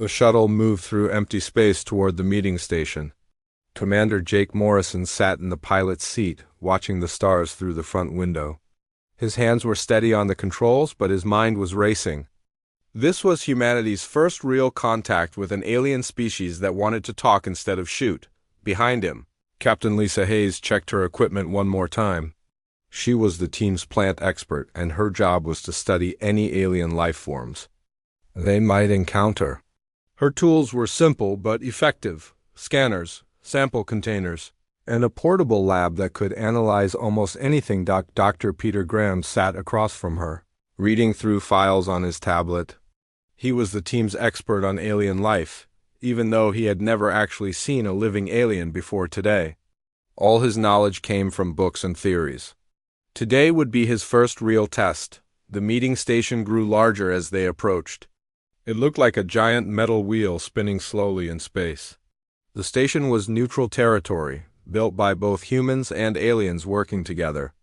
The shuttle moved through empty space toward the meeting station. Commander Jake Morrison sat in the pilot's seat, watching the stars through the front window. His hands were steady on the controls, but his mind was racing. This was humanity's first real contact with an alien species that wanted to talk instead of shoot. Behind him, Captain Lisa Hayes checked her equipment one more time. She was the team's plant expert, and her job was to study any alien life forms they might encounter. Her tools were simple but effective: scanners, sample containers, and a portable lab that could analyze almost anything. Dr. Peter Graham sat across from her, reading through files on his tablet. He was the team's expert on alien life, even though he had never actually seen a living alien before today. All his knowledge came from books and theories. Today would be his first real test. The meeting station grew larger as they approached. It looked like a giant metal wheel spinning slowly in space. The station was neutral territory, built by both humans and aliens working together.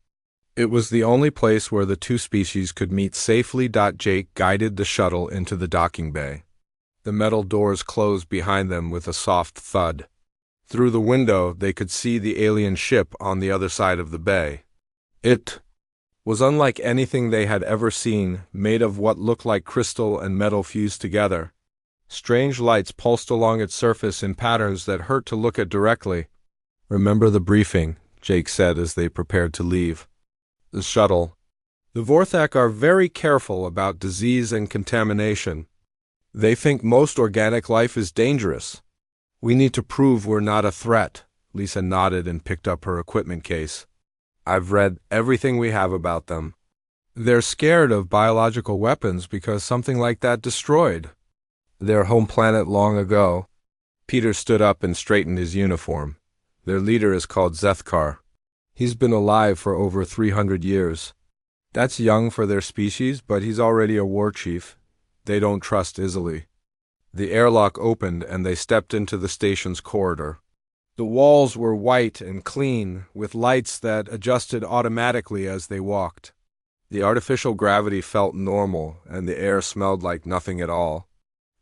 It was the only place where the two species could meet safely. Jake guided the shuttle into the docking bay. The metal doors closed behind them with a soft thud. Through the window, they could see the alien ship on the other side of the bay. It was unlike anything they had ever seen, made of what looked like crystal and metal fused together. Strange lights pulsed along its surface in patterns that hurt to look at directly. "Remember the briefing," Jake said as they prepared to leave. The shuttle. "The Vorthak are very careful about disease and contamination. They think most organic life is dangerous. We need to prove we're not a threat." Lisa nodded and picked up her equipment case. "I've read everything we have about them. They're scared of biological weapons because something like that destroyed their home planet long ago." Peter stood up and straightened his uniform. "Their leader is called Zethkar. He's been alive for over 300 years. That's young for their species, but he's already a war chief. They don't trust easily." The airlock opened and they stepped into the station's corridor. The walls were white and clean, with lights that adjusted automatically as they walked. The artificial gravity felt normal, and the air smelled like nothing at all.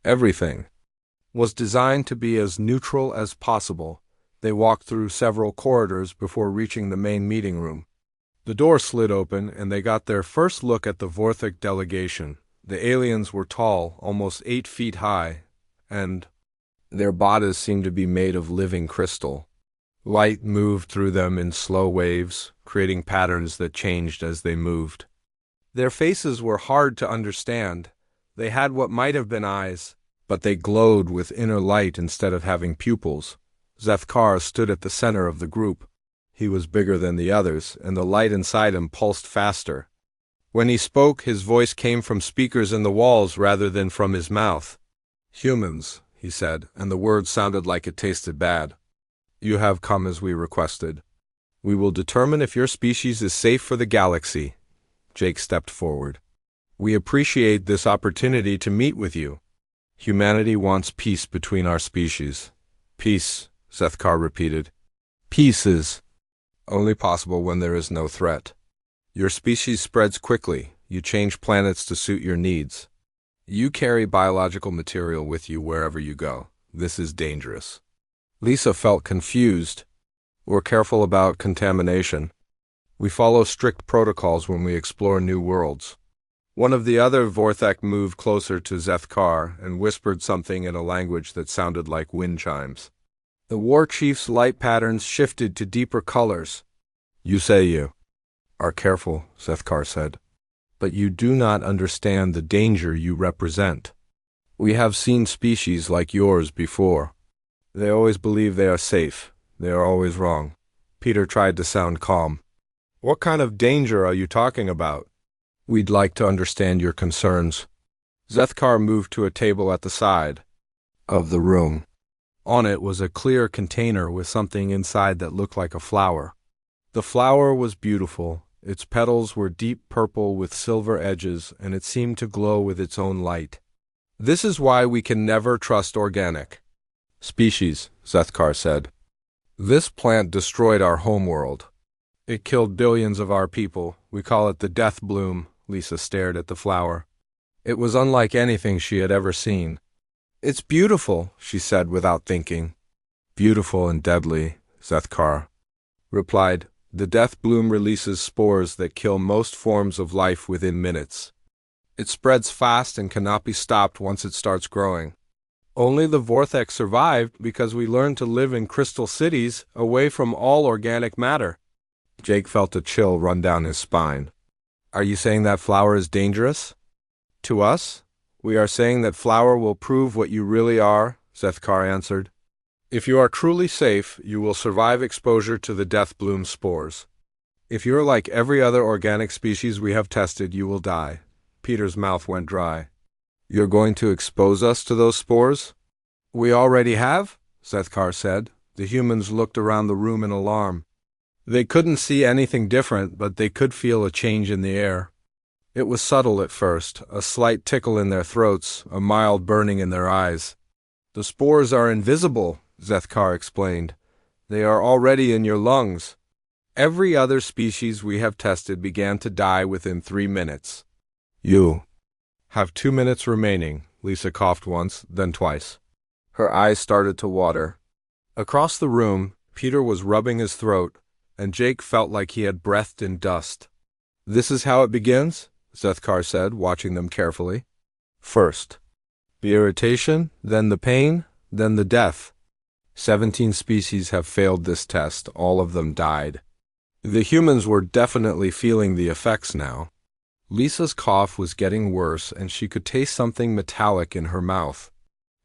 Everything was designed to be as neutral as possible. They walked through several corridors before reaching the main meeting room. The door slid open, and they got their first look at the Vorthak delegation. The aliens were tall, almost 8 feet high, and their bodies seemed to be made of living crystal. Light moved through them in slow waves, creating patterns that changed as they moved. Their faces were hard to understand. They had what might have been eyes, but they glowed with inner light instead of having pupils. Zethkar stood at the center of the group. He was bigger than the others, and the light inside him pulsed faster. When he spoke, his voice came from speakers in the walls rather than from his mouth. "Humans," he said, and the words sounded like it tasted bad. "You have come as we requested. We will determine if your species is safe for the galaxy." Jake stepped forward. "We appreciate this opportunity to meet with you. Humanity wants peace between our species." "Peace," Zethkar repeated. "Peace is only possible when there is no threat. Your species spreads quickly. You change planets to suit your needs. You carry biological material with you wherever you go. This is dangerous." Lisa felt confused. "We're careful about contamination. We follow strict protocols when we explore new worlds." One of the other Vorthak moved closer to Zethkar and whispered something in a language that sounded like wind chimes. The war chief's light patterns shifted to deeper colors. "You say you are careful," Zethkar said, "but you do not understand the danger you represent. We have seen species like yours before. They always believe they are safe. They are always wrong." Peter tried to sound calm. "What kind of danger are you talking about?" "We'd like to understand your concerns." Zethkar moved to a table at the side of the room. On it was a clear container with something inside that looked like a flower. The flower was beautiful. Its petals were deep purple with silver edges, and it seemed to glow with its own light. "This is why we can never trust organic species," Zethkar said. "This plant destroyed our homeworld. It killed billions of our people. We call it the death bloom." Lisa stared at the flower. It was unlike anything she had ever seen. It's beautiful, she said without thinking. Beautiful and deadly, Zethkar replied. The death bloom releases spores that kill most forms of life within minutes. It spreads fast and cannot be stopped once it starts growing. Only the Vortex survived because we learned to live in crystal cities away from all organic matter. Jake felt a chill run down his spine. Are you saying that flower is dangerous? To us, we are saying that flower will prove what you really are, Zethkar answered. If you are truly safe, you will survive exposure to the death bloom spores. If you're like every other organic species we have tested, you will die. Peter's mouth went dry. You're going to expose us to those spores? We already have, Zethkar said. The humans looked around the room in alarm. They couldn't see anything different, but they could feel a change in the air. It was subtle at first, a slight tickle in their throats, a mild burning in their eyes. The spores are invisible, Zethkar explained. They are already in your lungs. Every other species we have tested began to die within 3 minutes. You have 2 minutes remaining, Lisa coughed once, then twice. Her eyes started to water. Across the room, Peter was rubbing his throat, and Jake felt like he had breathed in dust. This is how it begins, Zethkar said, watching them carefully. First, the irritation, then the pain, then the death. 17 species have failed this test, all of them died. The humans were definitely feeling the effects now. Lisa's cough was getting worse, and she could taste something metallic in her mouth.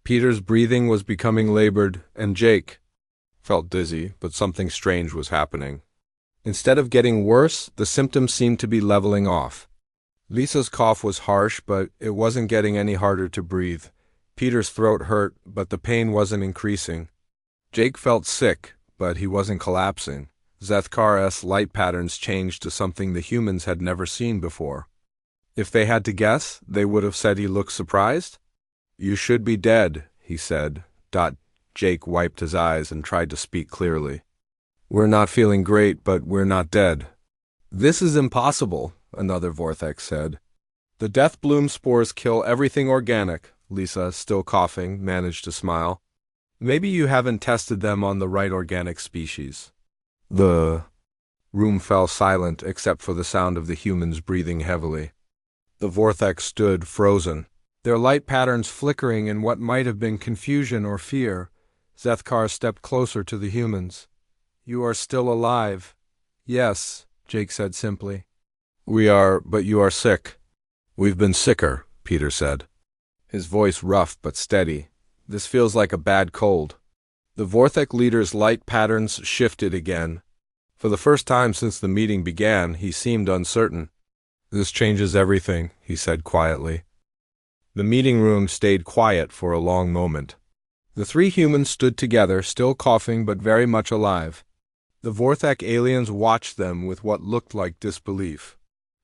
Peter's breathing was becoming labored, and Jake felt dizzy, but something strange was happening. Instead of getting worse, the symptoms seemed to be leveling off. Lisa's cough was harsh, but it wasn't getting any harder to breathe. Peter's throat hurt, but the pain wasn't increasing. Jake felt sick, but he wasn't collapsing. Zethkar's light patterns changed to something the humans had never seen before. If they had to guess, they would have said he looked surprised. You should be dead, he said. Jake wiped his eyes and tried to speak clearly. We're not feeling great, but we're not dead. This is impossible, another Vortex said. The death bloom spores kill everything organic, Lisa, still coughing, managed to smile. Maybe you haven't tested them on the right organic species. The room fell silent except for the sound of the humans breathing heavily. The Vortex stood frozen, their light patterns flickering in what might have been confusion or fear. Zethkar stepped closer to the humans. You are still alive. Yes, Jake said simply. We are, but you are sick. We've been sicker, Peter said. His voice rough but steady. This feels like a bad cold. The Vortex leader's light patterns shifted again. For the first time since the meeting began, he seemed uncertain. This changes everything, he said quietly. The meeting room stayed quiet for a long moment. The 3 humans stood together, still coughing but very much alive. The Vortex aliens watched them with what looked like disbelief.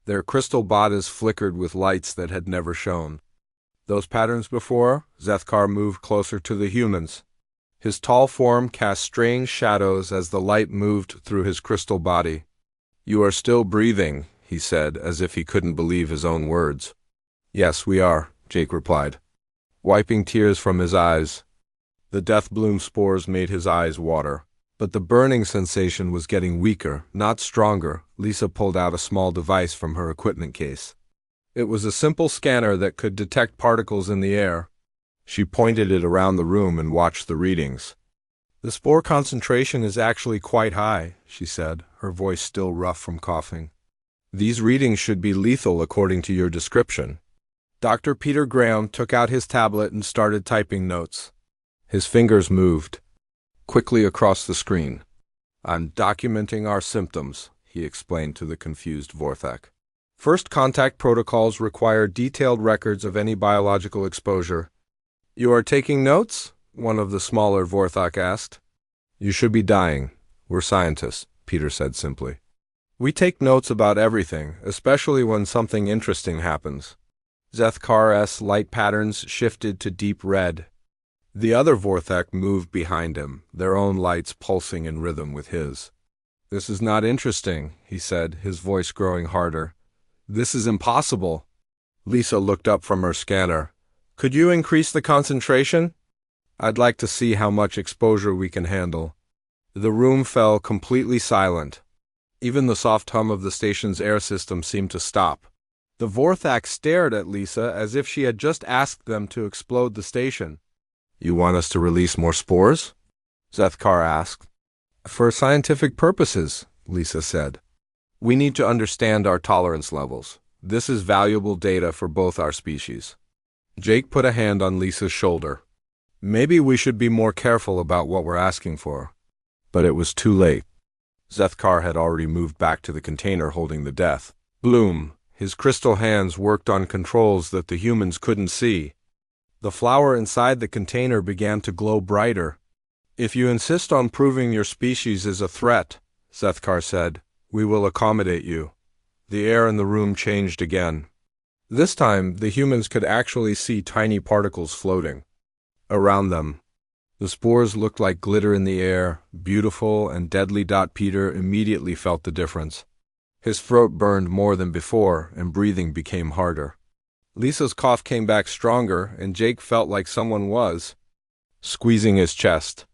Their crystal bodies flickered with lights that had never shone. Those patterns before, Zethkar moved closer to the humans. His tall form cast strange shadows as the light moved through his crystal body. You are still breathing, he said, as if he couldn't believe his own words. Yes, we are, Jake replied, wiping tears from his eyes. The death bloom spores made his eyes water. But the burning sensation was getting weaker, not stronger. Lisa pulled out a small device from her equipment case. It was a simple scanner that could detect particles in the air. She pointed it around the room and watched the readings. The spore concentration is actually quite high, she said, her voice still rough from coughing. These readings should be lethal according to your description. Dr. Peter Graham took out his tablet and started typing notes. His fingers moved quickly across the screen. I'm documenting our symptoms, he explained to the confused Vortex. First contact protocols require detailed records of any biological exposure. You are taking notes? One of the smaller Vortex asked. You should be dying. We're scientists, Peter said simply. We take notes about everything, especially when something interesting happens. Zethkar's light patterns shifted to deep red. The other Vortex moved behind him, their own lights pulsing in rhythm with his. This is not interesting, he said, his voice growing harder. This is impossible. Lisa looked up from her scanner. Could you increase the concentration? I'd like to see how much exposure we can handle. The room fell completely silent. Even the soft hum of the station's air system seemed to stop. The Vorthak stared at Lisa as if she had just asked them to explode the station. You want us to release more spores? Zethkar asked. For scientific purposes, Lisa said. We need to understand our tolerance levels. This is valuable data for both our species. Jake put a hand on Lisa's shoulder. Maybe we should be more careful about what we're asking for. But it was too late. Zethkar had already moved back to the container holding the death bloom. His crystal hands worked on controls that the humans couldn't see. The flower inside the container began to glow brighter. If you insist on proving your species is a threat, Zethkar said, we will accommodate you. The air in the room changed again. This time, the humans could actually see tiny particles floating around them. The spores looked like glitter in the air, beautiful and deadly. Peter immediately felt the difference. His throat burned more than before, and breathing became harder. Lisa's cough came back stronger, and Jake felt like someone was squeezing his chest.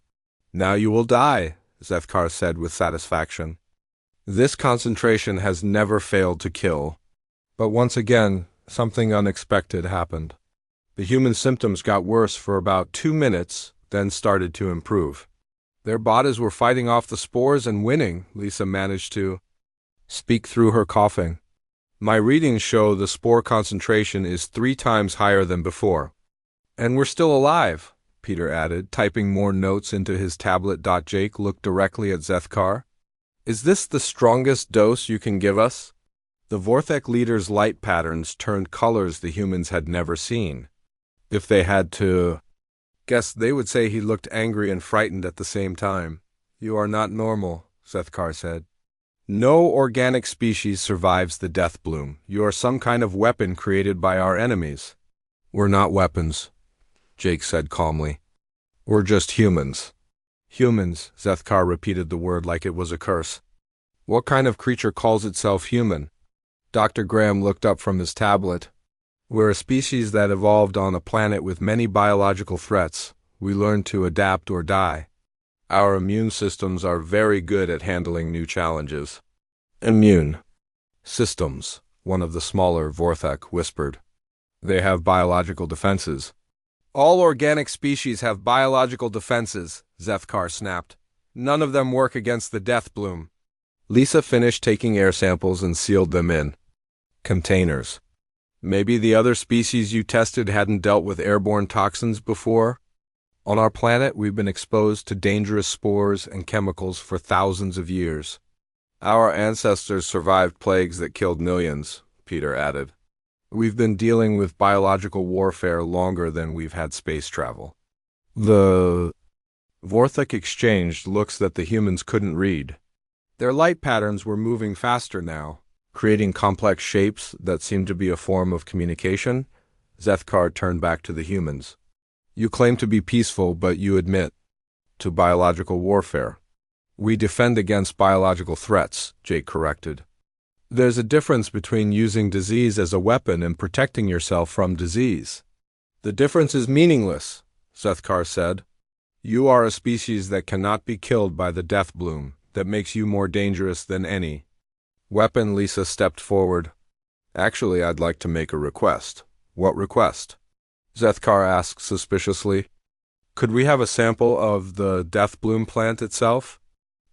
Now you will die, Zethkar said with satisfaction. This concentration has never failed to kill. But once again, something unexpected happened. The human symptoms got worse for about 2 minutes, then started to improve. Their bodies were fighting off the spores and winning, Lisa managed to speak through her coughing. My readings show the spore concentration is 3 times higher than before. And we're still alive, Peter added, typing more notes into his tablet. Jake looked directly at Zethkar. Is this the strongest dose you can give us? The Vorthak leader's light patterns turned colors the humans had never seen. If they had to guess, they would say he looked angry and frightened at the same time. You are not normal, Zethkar said. No organic species survives the death bloom. You are some kind of weapon created by our enemies. We're not weapons, Jake said calmly. We're just humans. Humans, Zethkar repeated the word like it was a curse. What kind of creature calls itself human? Dr. Graham looked up from his tablet. We're a species that evolved on a planet with many biological threats. We learned to adapt or die. Our immune systems are very good at handling new challenges. Immune systems, one of the smaller Vorthak whispered. They have biological defenses. All organic species have biological defenses, Zethkar snapped. None of them work against the death bloom. Lisa finished taking air samples and sealed them in containers. Maybe the other species you tested hadn't dealt with airborne toxins before? On our planet, we've been exposed to dangerous spores and chemicals for thousands of years. Our ancestors survived plagues that killed millions, Peter added. We've been dealing with biological warfare longer than we've had space travel. The Vorthak exchanged looks that the humans couldn't read. Their light patterns were moving faster now, creating complex shapes that seemed to be a form of communication. Zethkar turned back to the humans. You claim to be peaceful, but you admit to biological warfare. We defend against biological threats, Jake corrected. There's a difference between using disease as a weapon and protecting yourself from disease. The difference is meaningless, Zethkar said. You are a species that cannot be killed by the death bloom, that makes you more dangerous than any weapon. Lisa stepped forward. Actually, I'd like to make a request. What request? Zethkar asked suspiciously. Could we have a sample of the death bloom plant itself?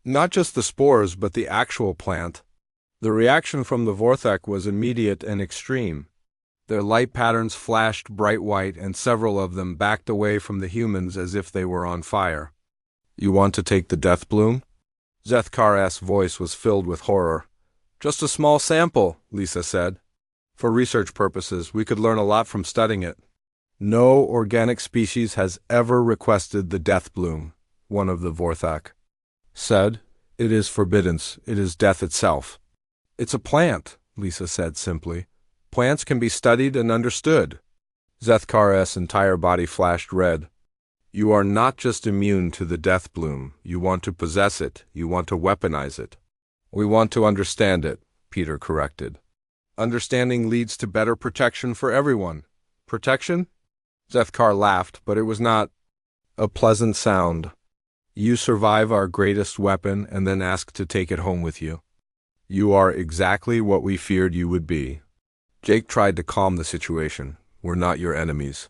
Not just the spores, but the actual plant. The reaction from the Vorthak was immediate and extreme. Their light patterns flashed bright white, and several of them backed away from the humans as if they were on fire. You want to take the death bloom? Zethkar's voice was filled with horror. Just a small sample, Lisa said. For research purposes, we could learn a lot from studying it. No organic species has ever requested the death bloom, one of the Vorthak said. It is forbidden. It is death itself. It's a plant, Lisa said simply. Plants can be studied and understood. Zethkar's entire body flashed red. You are not just immune to the death bloom. You want to possess it. You want to weaponize it. We want to understand it, Peter corrected. Understanding leads to better protection for everyone. Protection? Zethkar laughed, but it was not a pleasant sound. You survive our greatest weapon and then ask to take it home with you. You are exactly what we feared you would be. Jake tried to calm the situation. We're not your enemies.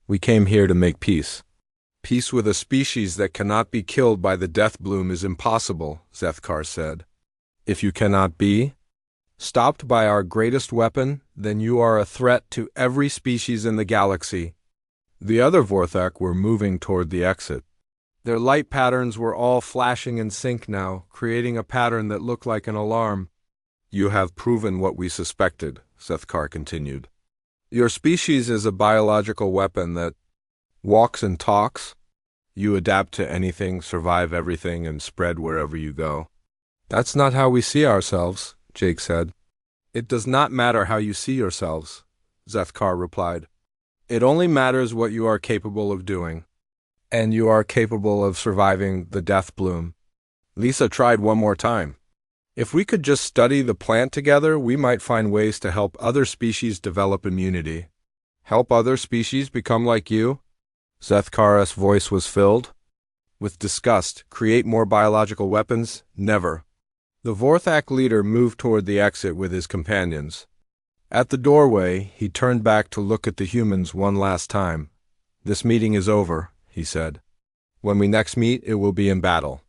We came here to make peace. Peace with a species that cannot be killed by the death bloom is impossible, Zethkar said. If you cannot be stopped by our greatest weapon, then you are a threat to every species in the galaxy. The other Vorthak were moving toward the exit. Their light patterns were all flashing in sync now, creating a pattern that looked like an alarm. You have proven what we suspected, Zethkar continued. Your species is a biological weapon that walks and talks. You adapt to anything, survive everything, and spread wherever you go. That's not how we see ourselves, Jake said. It does not matter how you see yourselves, Zethkar replied. It only matters what you are capable of doing. And you are capable of surviving the death bloom. Lisa tried one more time. If we could just study the plant together, we might find ways to help other species develop immunity. Help other species become like you? Zethkar's voice was filled with disgust. Create more biological weapons? Never. The Vorthak leader moved toward the exit with his companions. At the doorway, he turned back to look at the humans one last time. This meeting is over, he said. When we next meet, it will be in battle.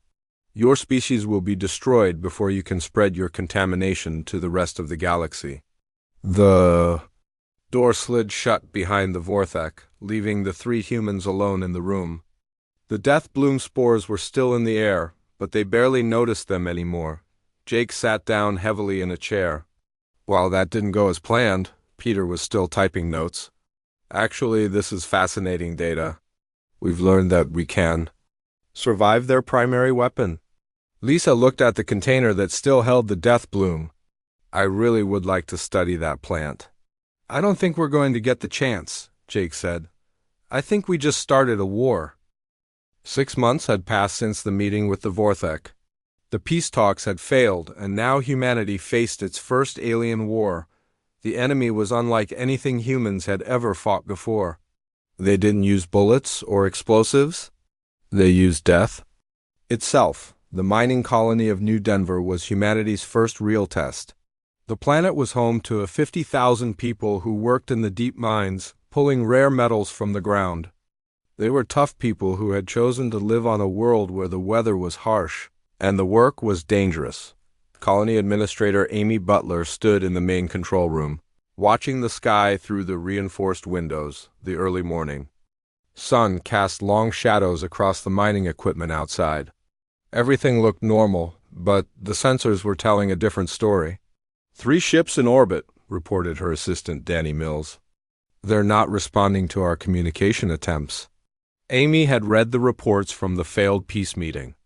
Your species will be destroyed before you can spread your contamination to the rest of the galaxy. The door slid shut behind the Vorthak, leaving the three humans alone in the room. The death bloom spores were still in the air, but they barely noticed them anymore. Jake sat down heavily in a chair. While that didn't go as planned, Peter was still typing notes. Actually, this is fascinating data. We've learned that we can survive their primary weapon. Lisa looked at the container that still held the death bloom. I really would like to study that plant. I don't think we're going to get the chance, Jake said. I think we just started a war. 6 months had passed since the meeting with the Vorthak. The peace talks had failed, and now humanity faced its first alien war. The enemy was unlike anything humans had ever fought before. They didn't use bullets or explosives. They used death itself. The mining colony of New Denver was humanity's first real test. The planet was home to 50,000 people who worked in the deep mines, pulling rare metals from the ground. They were tough people who had chosen to live on a world where the weather was harsh and the work was dangerous. Colony Administrator Amy Butler stood in the main control room, watching the sky through the reinforced windows, the early morning. Sun cast long shadows across the mining equipment outside. Everything looked normal, but the sensors were telling a different story. 3 ships in orbit, reported her assistant Danny Mills. They're not responding to our communication attempts. Amy had read the reports from the failed peace meeting.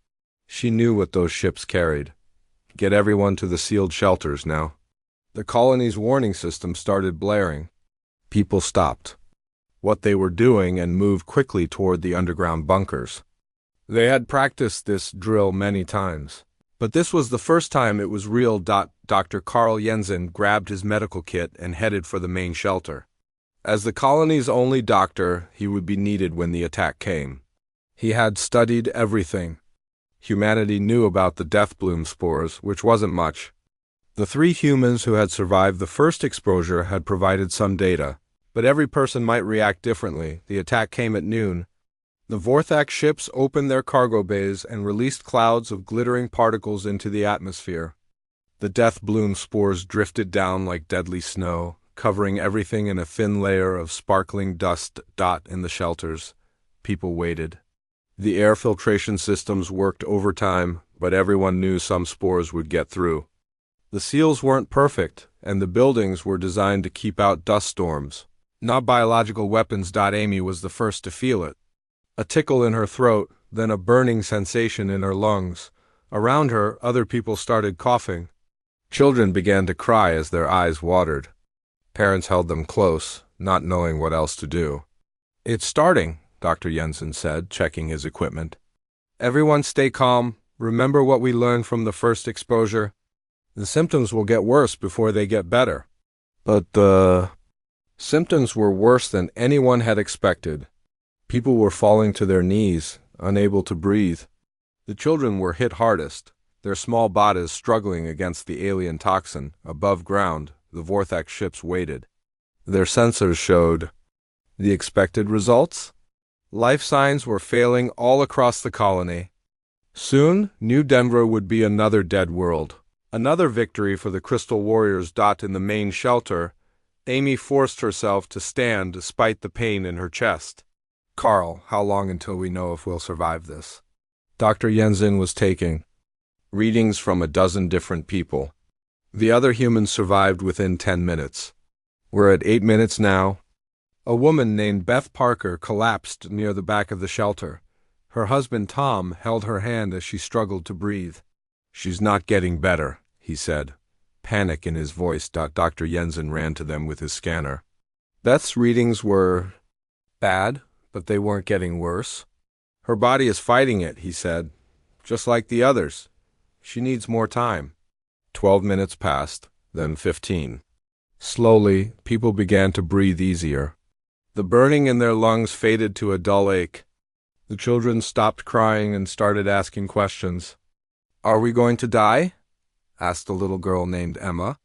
She knew what those ships carried. Get everyone to the sealed shelters now. The colony's warning system started blaring. People stopped what they were doing and moved quickly toward the underground bunkers. They had practiced this drill many times, but this was the first time it was real. Dr. Carl Jensen grabbed his medical kit and headed for the main shelter. As the colony's only doctor, he would be needed when the attack came. He had studied everything. Humanity knew about the death bloom spores, which wasn't much. The 3 humans who had survived the first exposure had provided some data, but every person might react differently. The attack came at noon. The Vorthak ships opened their cargo bays and released clouds of glittering particles into the atmosphere. The death bloom spores drifted down like deadly snow, covering everything in a thin layer of sparkling dust. In the shelters, people waited. The air filtration systems worked overtime, but everyone knew some spores would get through. The seals weren't perfect, and the buildings were designed to keep out dust storms. Not biological weapons. Amy was the first to feel it. A tickle in her throat, then a burning sensation in her lungs. Around her, other people started coughing. Children began to cry as their eyes watered. Parents held them close, not knowing what else to do. It's starting, Dr. Jensen said, checking his equipment. Everyone stay calm. Remember what we learned from the first exposure. The symptoms will get worse before they get better. But the Symptoms were worse than anyone had expected. People were falling to their knees, unable to breathe. The children were hit hardest, their small bodies struggling against the alien toxin. Above ground, the Vortex ships waited. Their sensors showed the expected results. Life signs were failing all across the colony. Soon, New Denver would be another dead world. Another victory for the Crystal Warriors. In the main shelter, Amy forced herself to stand despite the pain in her chest. "Carl, how long until we know if we'll survive this?" Dr. Jensen was taking readings from a dozen different people. The other humans survived within 10 minutes. We're at 8 minutes now. A woman named Beth Parker collapsed near the back of the shelter. Her husband Tom held her hand as she struggled to breathe. "She's not getting better," he said, panic in his voice. Dr. Jensen ran to them with his scanner. Beth's readings were bad, but they weren't getting worse. "Her body is fighting it," he said, "just like the others. She needs more time." 12 minutes passed, then 15. Slowly, people began to breathe easier. The burning in their lungs faded to a dull ache. The children stopped crying and started asking questions. "Are we going to die?" asked a little girl named Emma.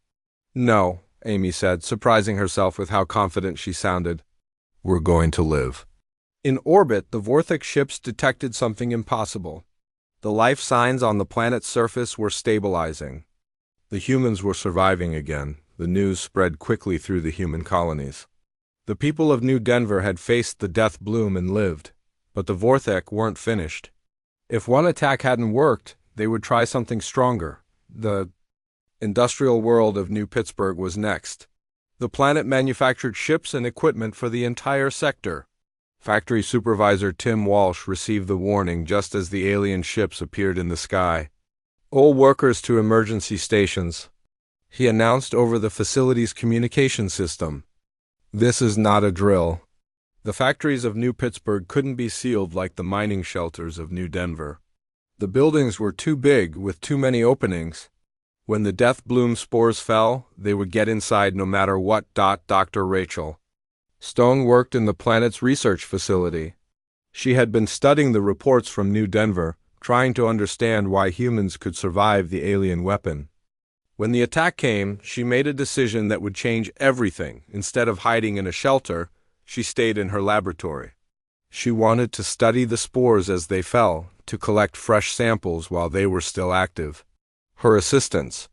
"No," Amy said, surprising herself with how confident she sounded. "We're going to live." In orbit, the Vortex ships detected something impossible. The life signs on the planet's surface were stabilizing. The humans were surviving again. The news spread quickly through the human colonies. The people of New Denver had faced the death bloom and lived, but the Vortex weren't finished. If one attack hadn't worked, they would try something stronger. The industrial world of New Pittsburgh was next. The planet manufactured ships and equipment for the entire sector. Factory supervisor Tim Walsh received the warning just as the alien ships appeared in the sky. "All workers to emergency stations," he announced over the facility's communication system. "This is not a drill." The factories of New Pittsburgh couldn't be sealed like the mining shelters of New Denver. The buildings were too big, with too many openings. When the death bloom spores fell, they would get inside no matter what. Dr. Rachel Stone worked in the planet's research facility. She had been studying the reports from New Denver, trying to understand why humans could survive the alien weapon. When the attack came, she made a decision that would change everything. Instead of hiding in a shelter, she stayed in her laboratory. She wanted to study the spores as they fell, to collect fresh samples while they were still active. Her assistants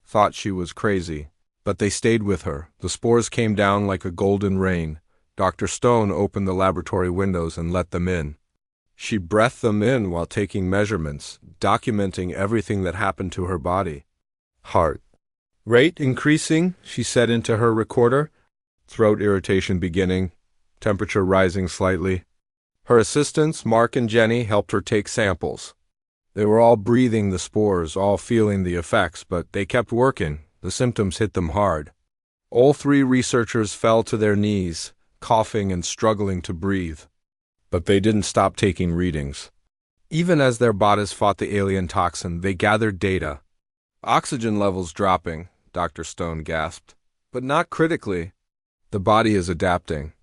thought she was crazy, but they stayed with her. The spores came down like a golden rain. Dr. Stone opened the laboratory windows and let them in. She breathed them in while taking measurements, documenting everything that happened to her body. "Heart rate increasing," she said into her recorder. Throat irritation beginning, temperature rising slightly. Her assistants, Mark and Jenny, helped her take samples. They were all breathing the spores, all feeling the effects, but they kept working. The symptoms hit them hard. All 3 researchers fell to their knees, coughing and struggling to breathe. But they didn't stop taking readings. Even as their bodies fought the alien toxin, they gathered data. "Oxygen levels dropping," Dr. Stone gasped. "But not critically. The body is adapting."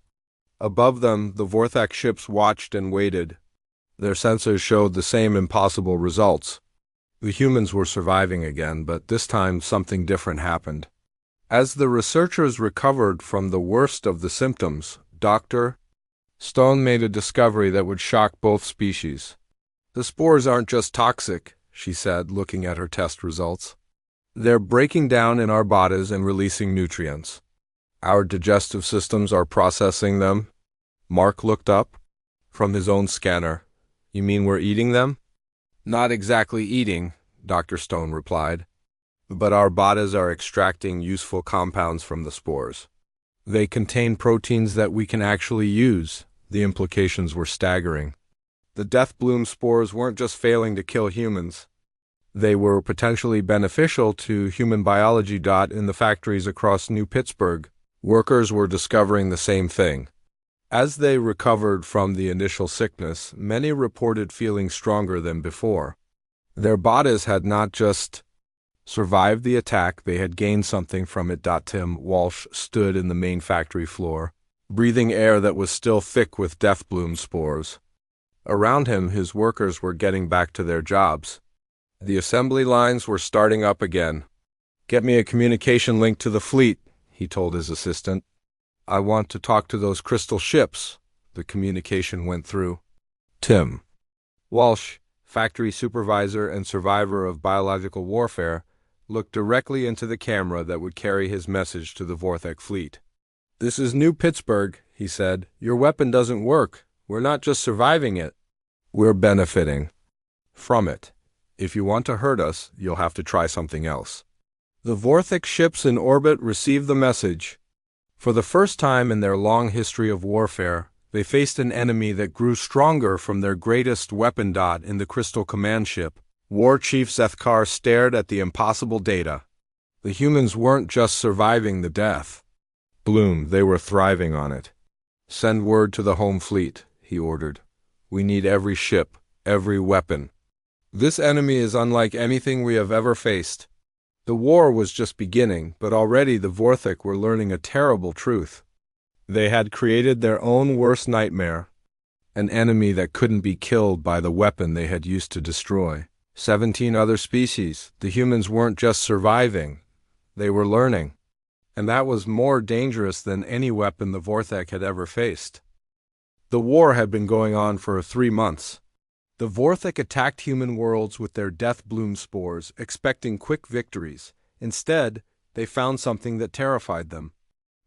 Above them, the Vortex ships watched and waited. Their sensors showed the same impossible results. The humans were surviving again, but this time something different happened. As the researchers recovered from the worst of the symptoms, Dr. Stone made a discovery that would shock both species. "The spores aren't just toxic," she said, looking at her test results. "They're breaking down in our bodies and releasing nutrients. Our digestive systems are processing them." Mark looked up from his own scanner. "You mean we're eating them?" "Not exactly eating," Dr. Stone replied. "But our bodies are extracting useful compounds from the spores. They contain proteins that we can actually use." The implications were staggering. The death bloom spores weren't just failing to kill humans. They were potentially beneficial to human biology. In the factories across New Pittsburgh, workers were discovering the same thing. As they recovered from the initial sickness, many reported feeling stronger than before. Their bodies had not just survived the attack. They had gained something from it. Tim Walsh stood in the main factory floor, breathing air that was still thick with death bloom spores. Around him, his workers were getting back to their jobs. The assembly lines were starting up again. "Get me a communication link to the fleet," he told his assistant. "I want to talk to those crystal ships." The communication went through. Tim Walsh, factory supervisor and survivor of biological warfare, looked directly into the camera that would carry his message to the Vorthek fleet. "This is New Pittsburgh," he said. "Your weapon doesn't work. We're not just surviving it. We're benefiting from it. If you want to hurt us, you'll have to try something else." The Vorthek ships in orbit received the message. For the first time in their long history of warfare, they faced an enemy that grew stronger from their greatest weapon. In the Crystal Command ship, War Chief Zethkar stared at the impossible data. The humans weren't just surviving the death bloom, they were thriving on it. "Send word to the home fleet," he ordered. "We need every ship, every weapon. This enemy is unlike anything we have ever faced." The war was just beginning, but already the Vorthek were learning a terrible truth. They had created their own worst nightmare, an enemy that couldn't be killed by the weapon they had used to destroy. 17 other species. The humans weren't just surviving, they were learning. And that was more dangerous than any weapon the Vorthek had ever faced. The war had been going on for 3 months. The Vorthek attacked human worlds with their death bloom spores, expecting quick victories. Instead, they found something that terrified them.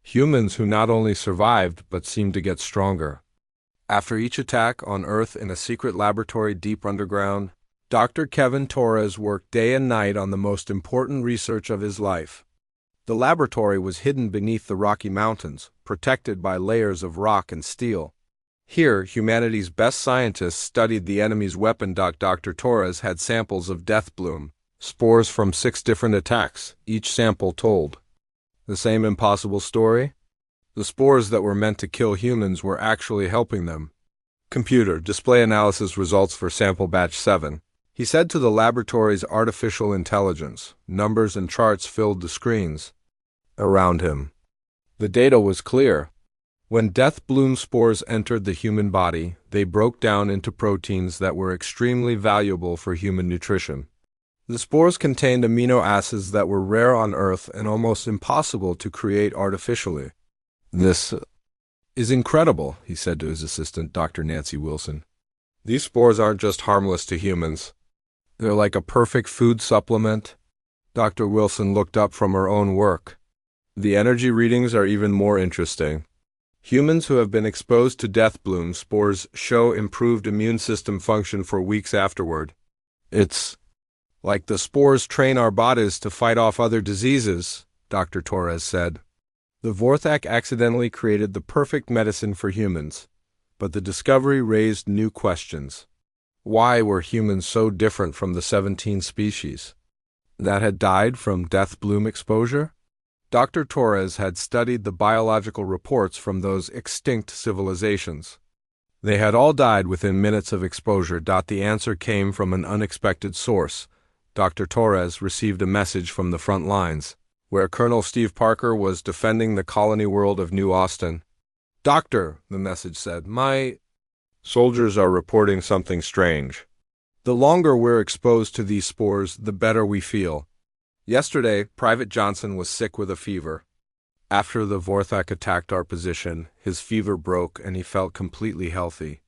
Humans who not only survived, but seemed to get stronger. After each attack on Earth in a secret laboratory deep underground, Dr. Kevin Torres worked day and night on the most important research of his life. The laboratory was hidden beneath the Rocky Mountains, protected by layers of rock and steel. Here, humanity's best scientists studied the enemy's weapon. Dr. Torres had samples of death bloom spores from 6 different attacks. Each sample told the same impossible story. The spores that were meant to kill humans were actually helping them. "Computer, display analysis results for sample batch 7. He said to the laboratory's artificial intelligence. Numbers and charts filled the screens around him. The data was clear. When death bloom spores entered the human body, they broke down into proteins that were extremely valuable for human nutrition. The spores contained amino acids that were rare on Earth and almost impossible to create artificially. "This is incredible," he said to his assistant, Dr. Nancy Wilson. "These spores aren't just harmless to humans. They're like a perfect food supplement." Dr. Wilson looked up from her own work. "The energy readings are even more interesting. Humans who have been exposed to death bloom spores show improved immune system function for weeks afterward. It's like the spores train our bodies to fight off other diseases," Dr. Torres said. The Vorthek accidentally created the perfect medicine for humans, but the discovery raised new questions. Why were humans so different from the 17 species that had died from death bloom exposure? Dr. Torres had studied the biological reports from those extinct civilizations. They had all died within minutes of exposure. The answer came from an unexpected source. Dr. Torres received a message from the front lines, where Colonel Steve Parker was defending the colony world of New Austin. "Doctor," the message said, "my soldiers are reporting something strange. The longer we're exposed to these spores, the better we feel. Yesterday, Private Johnson was sick with a fever. After the Vorthek attacked our position, his fever broke and he felt completely healthy."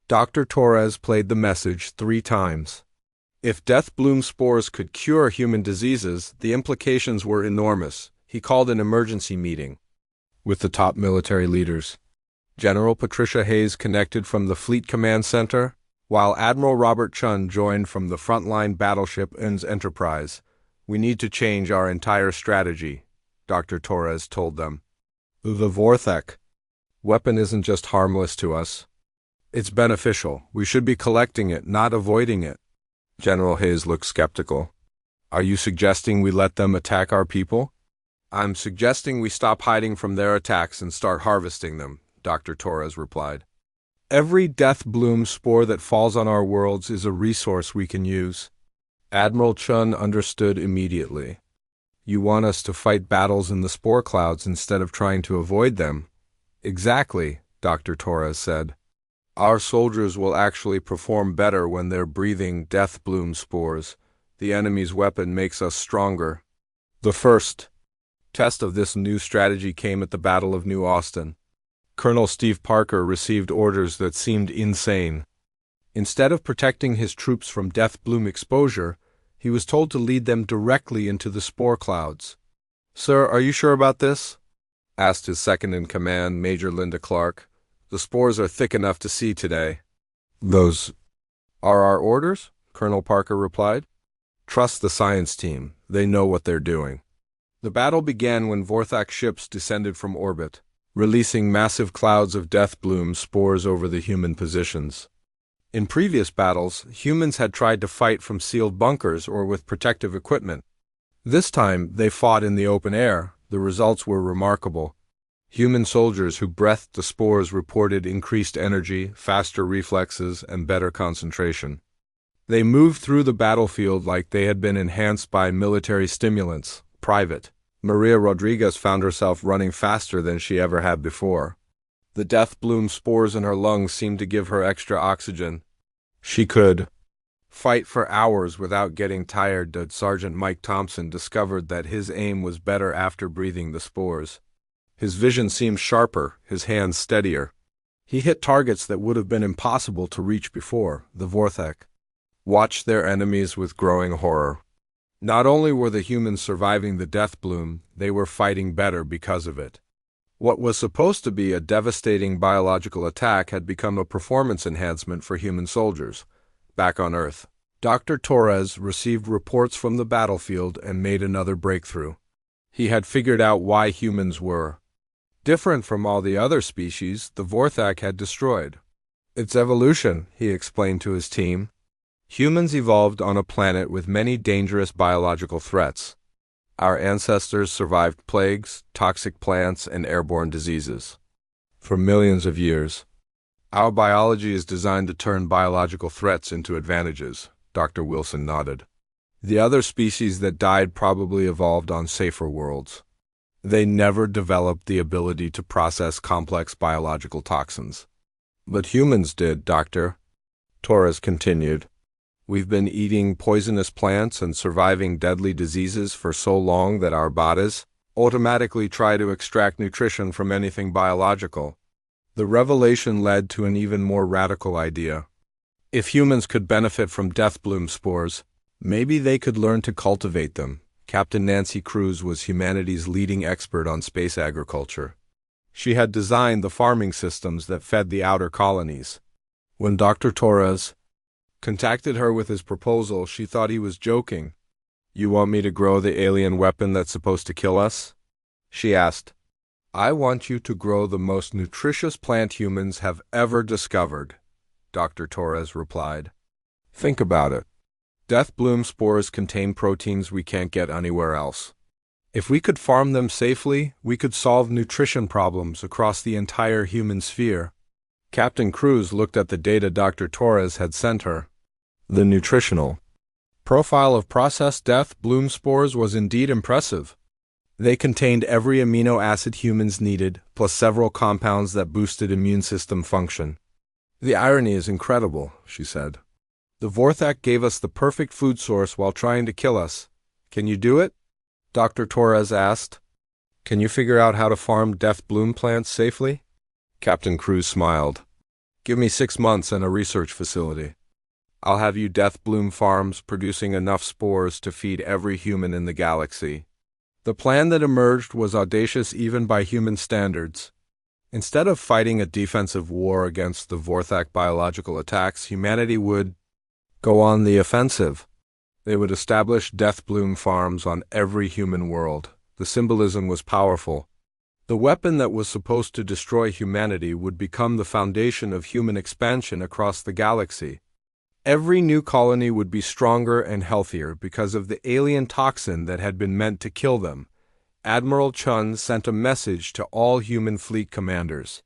Dr. Torres played the message 3 times. If death bloom spores could cure human diseases, the implications were enormous. He called an emergency meeting with the top military leaders. General Patricia Hayes connected from the Fleet Command Center, while Admiral Robert Chun joined from the frontline battleship Enterprise. "We need to change our entire strategy," Dr. Torres told them. "The Vorthek weapon isn't just harmless to us. It's beneficial. We should be collecting it, not avoiding it." General Hayes looked skeptical. "Are you suggesting we let them attack our people?" "I'm suggesting we stop hiding from their attacks and start harvesting them," Dr. Torres replied. "Every death bloom spore that falls on our worlds is a resource we can use. Admiral Chun understood immediately. You want us to fight battles in the spore clouds instead of trying to avoid them? Exactly, Dr. Torres said. Our soldiers will actually perform better when they're breathing death bloom spores. The enemy's weapon makes us stronger. The first test of this new strategy came at the Battle of New Austin. Colonel Steve Parker received orders that seemed insane. Instead of protecting his troops from death bloom exposure, he was told to lead them directly into the spore clouds. "Sir, are you sure about this?" asked his second-in-command, Major Linda Clark. "The spores are thick enough to see today." "Those are our orders," Colonel Parker replied. "Trust the science team. They know what they're doing." The battle began when Vorthak ships descended from orbit, releasing massive clouds of death bloom spores over the human positions. In previous battles, humans had tried to fight from sealed bunkers or with protective equipment. This time, they fought in the open air. The results were remarkable. Human soldiers who breathed the spores reported increased energy, faster reflexes, and better concentration. They moved through the battlefield like they had been enhanced by military stimulants. Private Maria Rodriguez found herself running faster than she ever had before. The death bloom spores in her lungs seemed to give her extra oxygen. She could fight for hours without getting tired. Sergeant Mike Thompson discovered that his aim was better after breathing the spores. His vision seemed sharper, his hands steadier. He hit targets that would have been impossible to reach before. The Vorthak watched their enemies with growing horror. Not only were the humans surviving the death bloom, they were fighting better because of it. What was supposed to be a devastating biological attack had become a performance enhancement for human soldiers. Back on Earth, Dr. Torres received reports from the battlefield and made another breakthrough. He had figured out why humans were different from all the other species the Vorthak had destroyed. "It's evolution," he explained to his team. "Humans evolved on a planet with many dangerous biological threats. Our ancestors survived plagues, toxic plants, and airborne diseases for millions of years. Our biology is designed to turn biological threats into advantages." Dr. Wilson nodded. "The other species that died probably evolved on safer worlds. They never developed the ability to process complex biological toxins. But humans did, Dr. Torres continued. We've been eating poisonous plants and surviving deadly diseases for so long that our bodies automatically try to extract nutrition from anything biological. The revelation led to an even more radical idea. If humans could benefit from death bloom spores, maybe they could learn to cultivate them." Captain Nancy Cruz was humanity's leading expert on space agriculture. She had designed the farming systems that fed the outer colonies. When Dr. Torres contacted her with his proposal, she thought he was joking. "You want me to grow the alien weapon that's supposed to kill us?" she asked. "I want you to grow the most nutritious plant humans have ever discovered," Dr. Torres replied. "Think about it. Death bloom spores contain proteins we can't get anywhere else. If we could farm them safely, we could solve nutrition problems across the entire human sphere." Captain Cruz looked at the data Dr. Torres had sent her. The nutritional profile of processed death bloom spores was indeed impressive. They contained every amino acid humans needed, plus several compounds that boosted immune system function. "The irony is incredible," she said. "The Vorthak gave us the perfect food source while trying to kill us. Can you do it?" Dr. Torres asked. "Can you figure out how to farm death bloom plants safely?" Captain Cruz smiled. "Give me 6 months and a research facility. I'll have you death bloom farms producing enough spores to feed every human in the galaxy." The plan that emerged was audacious even by human standards. Instead of fighting a defensive war against the Vorthak biological attacks, humanity would go on the offensive. They would establish death bloom farms on every human world. The symbolism was powerful. The weapon that was supposed to destroy humanity would become the foundation of human expansion across the galaxy. Every new colony would be stronger and healthier because of the alien toxin that had been meant to kill them. Admiral Chun sent a message to all human fleet commanders.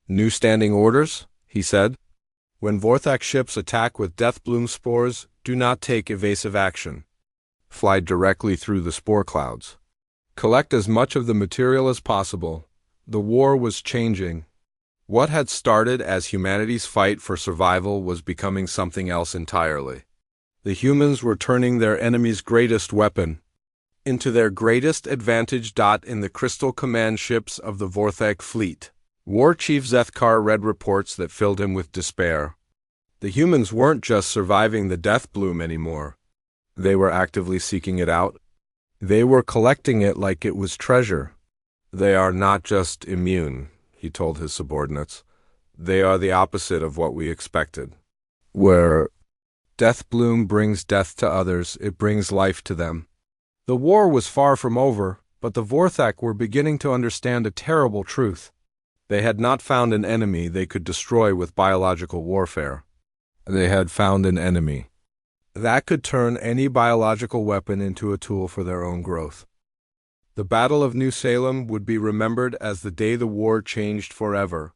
"New standing orders," he said. "When Vorthak ships attack with death bloom spores, Do not take evasive action. Fly directly through the spore clouds. Collect as much of the material as possible. The war was changing. What had started as humanity's fight for survival was becoming something else entirely. The humans were turning their enemy's greatest weapon into their greatest advantage. In the crystal command ships of the Vorthak fleet, War Chief Zethkar read reports that filled him with despair. The humans weren't just surviving the death bloom anymore. They were actively seeking it out. They were collecting it like it was treasure. They are not just immune, he told his subordinates. They are the opposite of what we expected. Where death bloom brings death to others, it brings life to them. The war was far from over, but the Vorthak were beginning to understand a terrible truth. They had not found an enemy they could destroy with biological warfare. They had found an enemy that could turn any biological weapon into a tool for their own growth. The Battle of New Salem would be remembered as the day the war changed forever.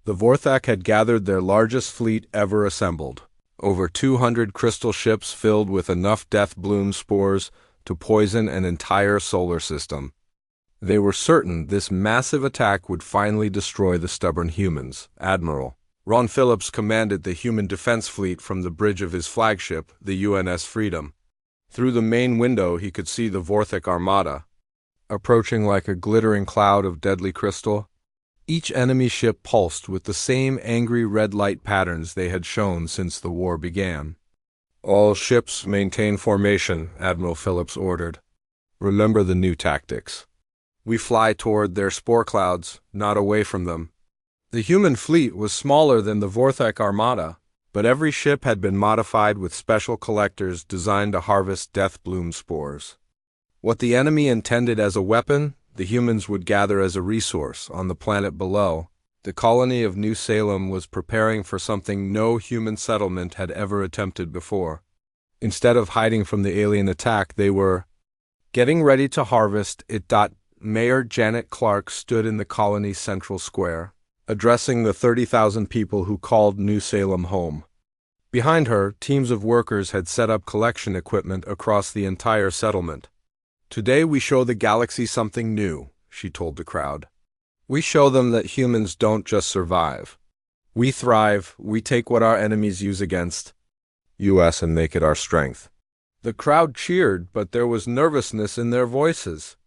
The Vorthak had gathered their largest fleet ever assembled, over 200 crystal ships filled with enough death bloom spores to poison an entire solar system. They were certain this massive attack would finally destroy the stubborn humans. Admiral Ron Phillips commanded the human defense fleet from the bridge of his flagship, the UNS Freedom. Through the main window he could see the Vorthak armada, approaching like a glittering cloud of deadly crystal. Each enemy ship pulsed with the same angry red light patterns they had shown since the war began. All ships maintain formation, Admiral Phillips ordered. Remember the new tactics. We fly toward their spore clouds, not away from them. The human fleet was smaller than the Vorthak armada, but every ship had been modified with special collectors designed to harvest death bloom spores. What the enemy intended as a weapon, the humans would gather as a resource on the planet below. The colony of New Salem was preparing for something no human settlement had ever attempted before. Instead of hiding from the alien attack, they were getting ready to harvest it. Mayor Janet Clark stood in the colony's central square, addressing the 30,000 people who called New Salem home. Behind her, teams of workers had set up collection equipment across the entire settlement. Today we show the galaxy something new, she told the crowd. We show them that humans don't just survive. We thrive, we take what our enemies use against us and make it our strength. The crowd cheered, but there was nervousness in their voices.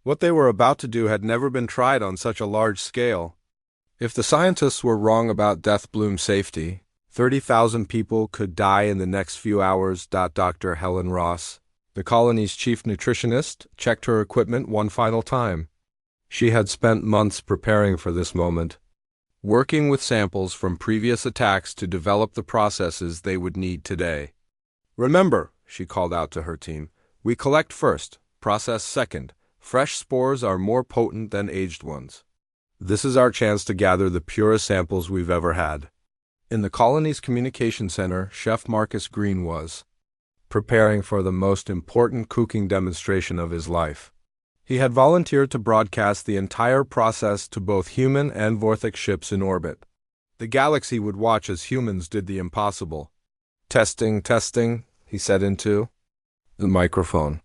What they were about to do had never been tried on such a large scale. If the scientists were wrong about death bloom safety, 30,000 people could die in the next few hours. Dr. Helen Ross, the colony's chief nutritionist, checked her equipment one final time. She had spent months preparing for this moment, working with samples from previous attacks to develop the processes they would need today. Remember, she called out to her team, we collect first, process second. Fresh spores are more potent than aged ones. This is our chance to gather the purest samples we've ever had. In the colony's communication center, Chef Marcus Green was preparing for the most important cooking demonstration of his life. He had volunteered to broadcast the entire process to both human and Vorthak ships in orbit. The galaxy would watch as humans did the impossible. Testing, he said into the microphone.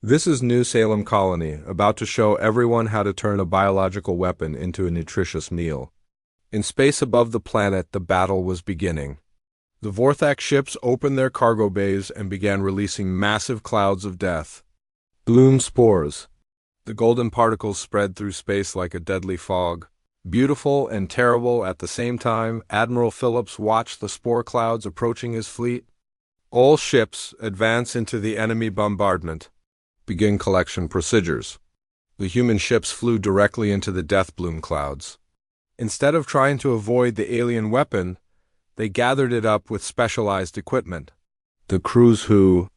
This is New Salem Colony, about to show everyone how to turn a biological weapon into a nutritious meal. In space above the planet, the battle was beginning. The Vorthak ships opened their cargo bays and began releasing massive clouds of death bloom spores. The golden particles spread through space like a deadly fog. Beautiful and terrible at the same time, Admiral Phillips watched the spore clouds approaching his fleet. All ships advance into the enemy bombardment. Begin collection procedures. The human ships flew directly into the death bloom clouds. Instead of trying to avoid the alien weapon, they gathered it up with specialized equipment. The crews who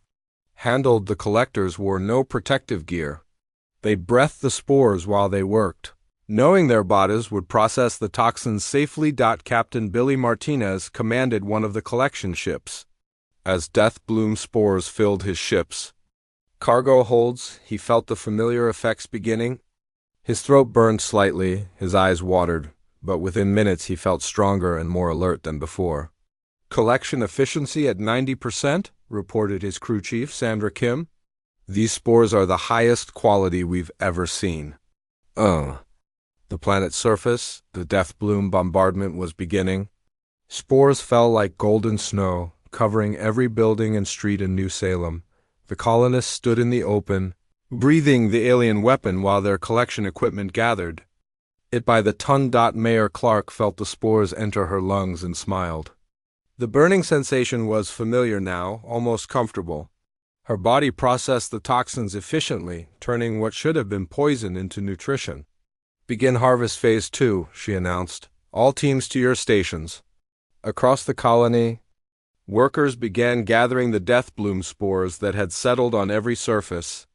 handled the collectors wore no protective gear. They breathed the spores while they worked, knowing their bodies would process the toxins safely. Captain Billy Martinez commanded one of the collection ships. As death bloom spores filled his ship's cargo holds, he felt the familiar effects beginning. His throat burned slightly, his eyes watered, but within minutes he felt stronger and more alert than before. Collection efficiency at 90%? reported his crew chief, Sandra Kim. These spores are the highest quality we've ever seen. The planet's surface, the death bloom bombardment was beginning. Spores fell like golden snow, covering every building and street in New Salem. The colonists stood in the open, breathing the alien weapon while their collection equipment gathered. It by the ton. Mayor Clark felt the spores enter her lungs and smiled. The burning sensation was familiar now, almost comfortable. Her body processed the toxins efficiently, turning what should have been poison into nutrition. "Begin harvest phase 2, she announced. "All teams to your stations." Across the colony, workers began gathering the death bloom spores that had settled on every surface.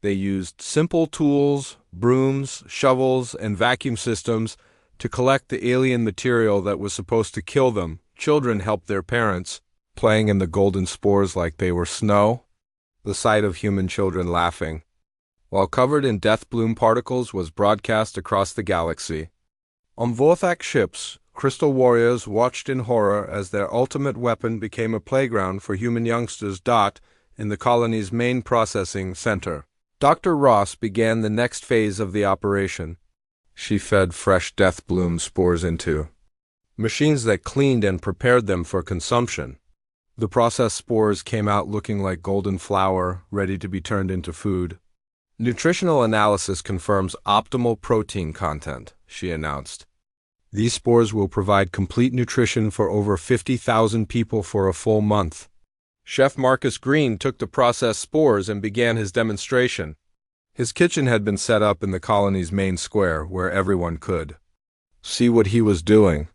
They used simple tools, brooms, shovels, and vacuum systems to collect the alien material that was supposed to kill them. Children helped their parents, playing in the golden spores like they were snow. The sight of human children laughing, while covered in death bloom particles, was broadcast across the galaxy. On Vorthak ships, crystal warriors watched in horror as their ultimate weapon became a playground for human youngsters. In the colony's main processing center, Dr. Ross began the next phase of the operation. She fed fresh death bloom spores into machines that cleaned and prepared them for consumption. The processed spores came out looking like golden flour, ready to be turned into food. "Nutritional analysis confirms optimal protein content," she announced. "These spores will provide complete nutrition for over 50,000 people for a full month." Chef Marcus Green took the processed spores and began his demonstration. His kitchen had been set up in the colony's main square, where everyone could see what he was doing.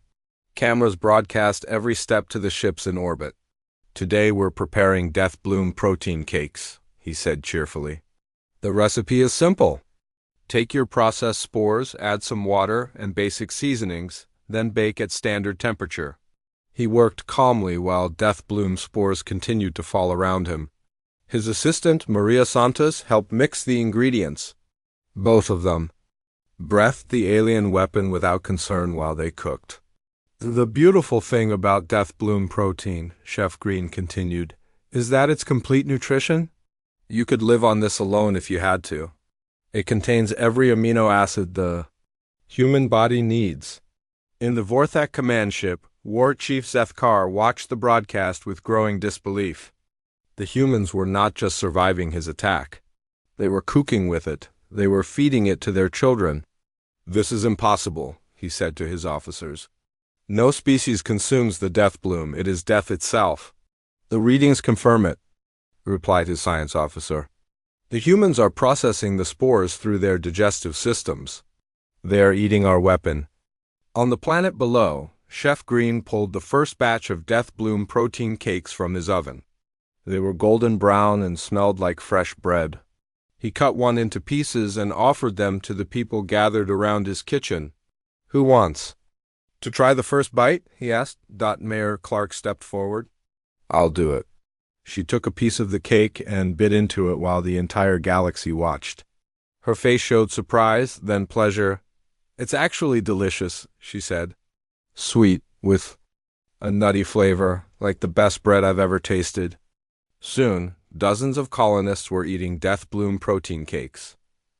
Cameras broadcast every step to the ships in orbit. "Today we're preparing death bloom protein cakes," he said cheerfully. "The recipe is simple. Take your processed spores, add some water and basic seasonings, then bake at standard temperature." He worked calmly while death bloom spores continued to fall around him. His assistant, Maria Santos, helped mix the ingredients. Both of them breathed the alien weapon without concern while they cooked. "The beautiful thing about death bloom protein," Chef Green continued, "is that it's complete nutrition. You could live on this alone if you had to. It contains every amino acid the human body needs." In the Vorthak command ship, War Chief Zethkar watched the broadcast with growing disbelief. The humans were not just surviving his attack. They were cooking with it. They were feeding it to their children. "This is impossible," he said to his officers. "No species consumes the death bloom. It is death itself." "The readings confirm it," replied his science officer. "The humans are processing the spores through their digestive systems. They are eating our weapon." On the planet below, Chef Green pulled the first batch of death bloom protein cakes from his oven. They were golden brown and smelled like fresh bread. He cut one into pieces and offered them to the people gathered around his kitchen. "Who wants to try the first bite?" he asked. Mayor Clark stepped forward. "I'll do it." She took a piece of the cake and bit into it while the entire galaxy watched. Her face showed surprise, then pleasure. "It's actually delicious," she said. "Sweet, with a nutty flavor, like the best bread I've ever tasted." Soon, dozens of colonists were eating death bloom protein cakes.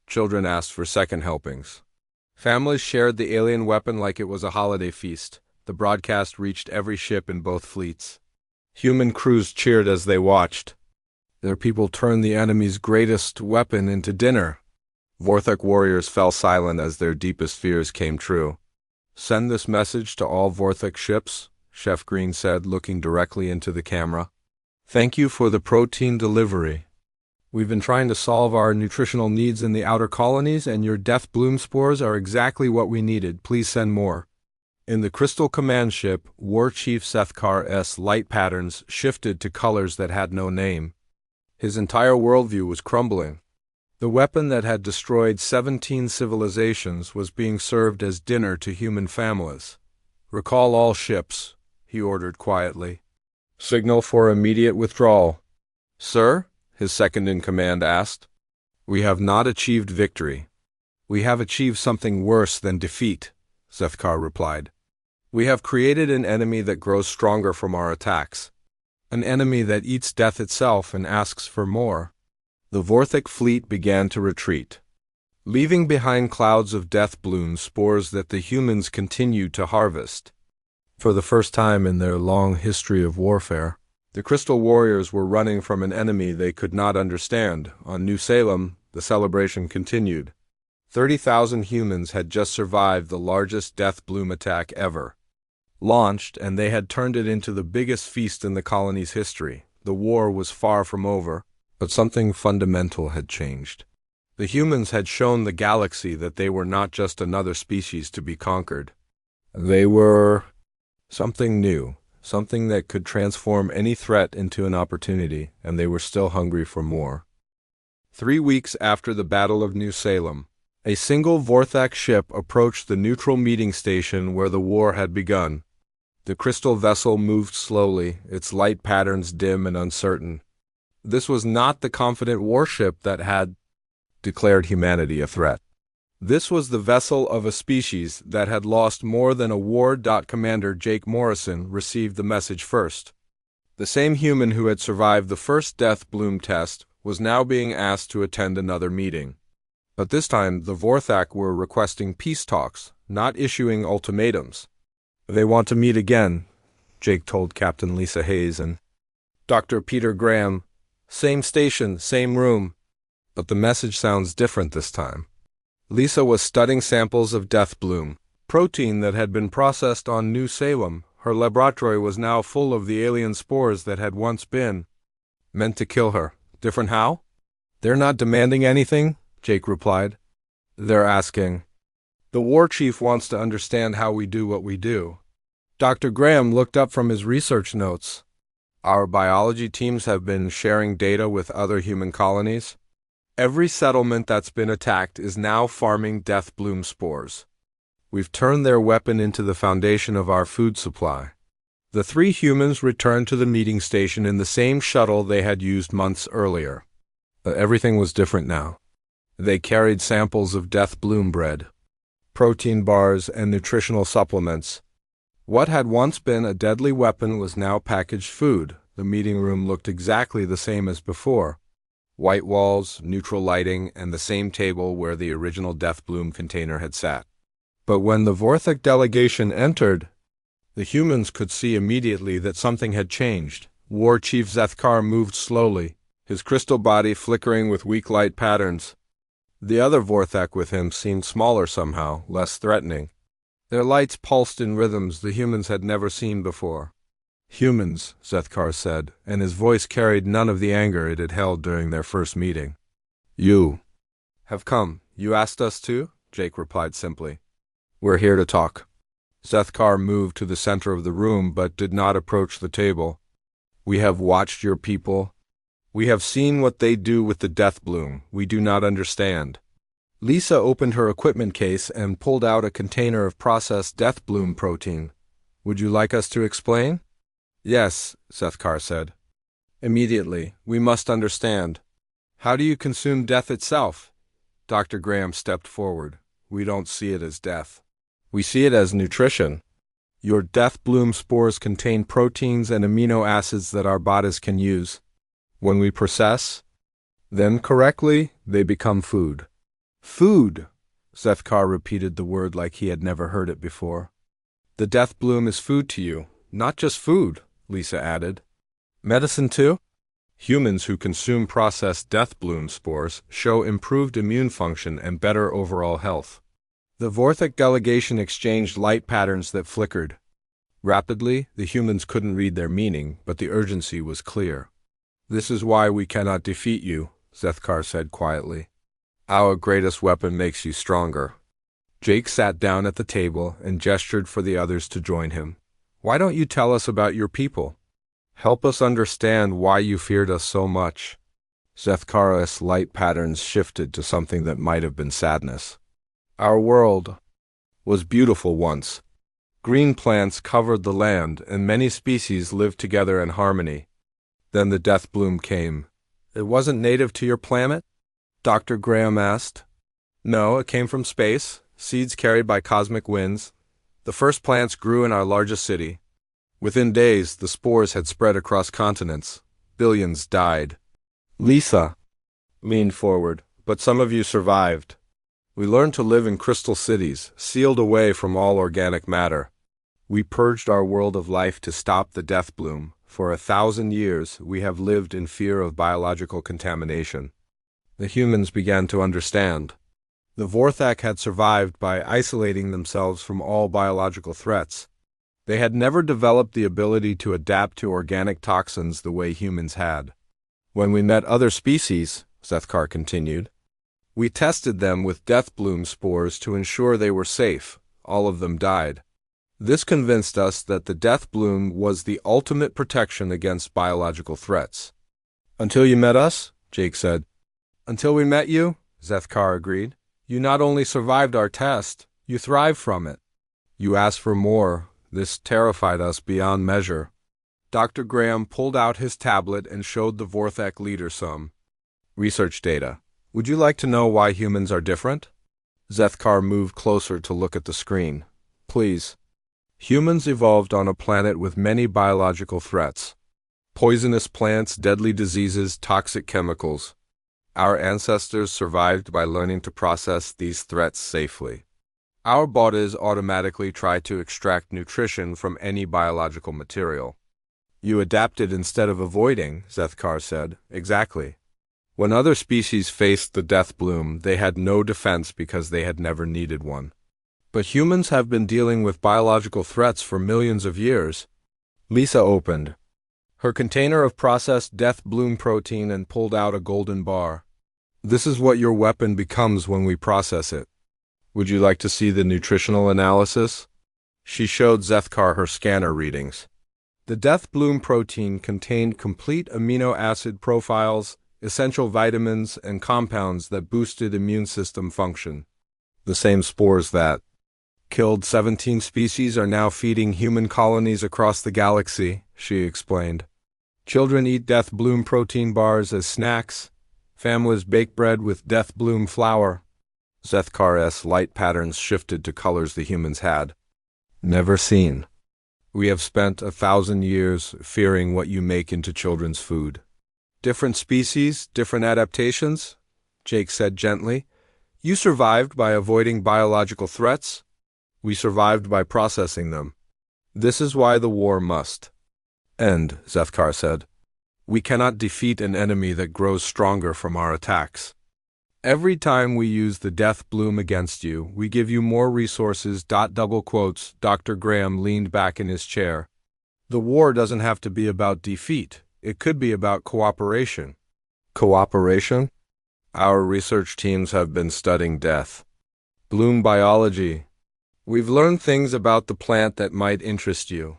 Children asked for second helpings. Families shared the alien weapon like it was a holiday feast. The broadcast reached every ship in both fleets. Human crews cheered as they watched. Their people turned the enemy's greatest weapon into dinner. Vorthak warriors fell silent as their deepest fears came true. "Send this message to all Vorthak ships," Chef Green said, looking directly into the camera. "Thank you for the protein delivery. We've been trying to solve our nutritional needs in the outer colonies, and your death bloom spores are exactly what we needed. Please send more." In the Crystal Command ship, War Chief Zethkar's light patterns shifted to colors that had no name. His entire worldview was crumbling. The weapon that had destroyed 17 civilizations was being served as dinner to human families. "Recall all ships," he ordered quietly. "Signal for immediate withdrawal." "Sir?" his second-in-command asked. "We have not achieved victory. We have achieved something worse than defeat," Zethkar replied. "We have created an enemy that grows stronger from our attacks. An enemy that eats death itself and asks for more. The Vorthic fleet began to retreat, leaving behind clouds of death bloom spores that the humans continued to harvest. For the first time in their long history of warfare, the Crystal Warriors were running from an enemy they could not understand. On New Salem, the celebration continued. 30,000 humans had just survived the largest death bloom attack ever launched, and they had turned it into the biggest feast in the colony's history. The war was far from over, but something fundamental had changed. The humans had shown the galaxy that they were not just another species to be conquered. They were something new, something that could transform any threat into an opportunity, and they were still hungry for more. 3 weeks after the Battle of New Salem, a single Vorthak ship approached the neutral meeting station where the war had begun. The crystal vessel moved slowly, its light patterns dim and uncertain. This was not the confident warship that had declared humanity a threat. This was the vessel of a species that had lost more than a war. Commander Jake Morrison received the message first. The same human who had survived the first death bloom test was now being asked to attend another meeting. But this time, the Vorthak were requesting peace talks, not issuing ultimatums. They want to meet again, Jake told Captain Lisa Hayes and Dr. Peter Graham. Same station, same room. But the message sounds different this time. Lisa was studying samples of death bloom, protein that had been processed on New Salem. Her laboratory was now full of the alien spores that had once been meant to kill her. Different how? They're not demanding anything, Jake replied. They're asking. The war chief wants to understand how we do what we do. Dr. Graham looked up from his research notes. Our biology teams have been sharing data with other human colonies. Every settlement that's been attacked is now farming death bloom spores. We've turned their weapon into the foundation of our food supply. The 3 humans returned to the meeting station in the same shuttle they had used months earlier. But everything was different now. They carried samples of death bloom bread, protein bars, and nutritional supplements. What had once been a deadly weapon was now packaged food. The meeting room looked exactly the same as before. White walls, neutral lighting, and the same table where the original death bloom container had sat. But when the Vorthak delegation entered, the humans could see immediately that something had changed. War Chief Zethkar moved slowly, his crystal body flickering with weak light patterns. The other Vorthak with him seemed smaller somehow, less threatening. Their lights pulsed in rhythms the humans had never seen before. Humans, Zethkar said, and his voice carried none of the anger it had held during their first meeting. You have come. You asked us to? Jake replied simply. We're here to talk. Zethkar moved to the center of the room but did not approach the table. We have watched your people. We have seen what they do with the death bloom. We do not understand. Lisa opened her equipment case and pulled out a container of processed death bloom protein. Would you like us to explain? Yes, Zethkar said. Immediately. We must understand. How do you consume death itself? Dr. Graham stepped forward. We don't see it as death. We see it as nutrition. Your death bloom spores contain proteins and amino acids that our bodies can use. When we process them correctly, they become food. Food! Zethkar repeated the word like he had never heard it before. The death bloom is food to you. Not just food, Lisa added. Medicine too? Humans who consume processed death bloom spores show improved immune function and better overall health. The Vorthak delegation exchanged light patterns that flickered. Rapidly, the humans couldn't read their meaning, but the urgency was clear. This is why we cannot defeat you, Zethkar said quietly. Our greatest weapon makes you stronger. Jake sat down at the table and gestured for the others to join him. Why don't you tell us about your people? Help us understand why you feared us so much. Zethkar's light patterns shifted to something that might have been sadness. Our world was beautiful once. Green plants covered the land, and many species lived together in harmony. Then the death bloom came. It wasn't native to your planet? Dr. Graham asked. No, it came from space, seeds carried by cosmic winds. The first plants grew in our largest city. Within days, the spores had spread across continents. Billions died. Lisa leaned forward. But some of you survived. We learned to live in crystal cities, sealed away from all organic matter. We purged our world of life to stop the death bloom. For 1,000 years, we have lived in fear of biological contamination. The humans began to understand. The Vorthak had survived by isolating themselves from all biological threats. They had never developed the ability to adapt to organic toxins the way humans had. When we met other species, Zethkar continued, we tested them with death bloom spores to ensure they were safe. All of them died. This convinced us that the death bloom was the ultimate protection against biological threats. Until you met us, Jake said. Until we met you, Zethkar agreed. You not only survived our test, you thrived from it. You asked for more. This terrified us beyond measure. Dr. Graham pulled out his tablet and showed the Vorthak leader some research data. Would you like to know why humans are different? Zethkar moved closer to look at the screen. Please. Humans evolved on a planet with many biological threats. Poisonous plants, deadly diseases, toxic chemicals. Our ancestors survived by learning to process these threats safely. Our bodies automatically try to extract nutrition from any biological material. You adapted instead of avoiding, Zethkar said. Exactly. When other species faced the death bloom, they had no defense because they had never needed one. But humans have been dealing with biological threats for millions of years. Lisa opened her container of processed death bloom protein and pulled out a golden bar. This is what your weapon becomes when we process it. Would you like to see the nutritional analysis? She showed Zethkar her scanner readings. The death bloom protein contained complete amino acid profiles, essential vitamins, and compounds that boosted immune system function. The same spores that killed 17 species are now feeding human colonies across the galaxy, she explained. Children eat death bloom protein bars as snacks. Families bake bread with death bloom flour. Zethkar's light patterns shifted to colors the humans had never seen. We have spent 1,000 years fearing what you make into children's food. Different species, different adaptations, Jake said gently. You survived by avoiding biological threats. We survived by processing them. This is why the war must end, Zethkar said. We cannot defeat an enemy that grows stronger from our attacks. Every time we use the death bloom against you, we give you more resources. Double quotes. Dr. Graham leaned back in his chair. The war doesn't have to be about defeat. It could be about cooperation. Cooperation? Our research teams have been studying death bloom biology. We've learned things about the plant that might interest you.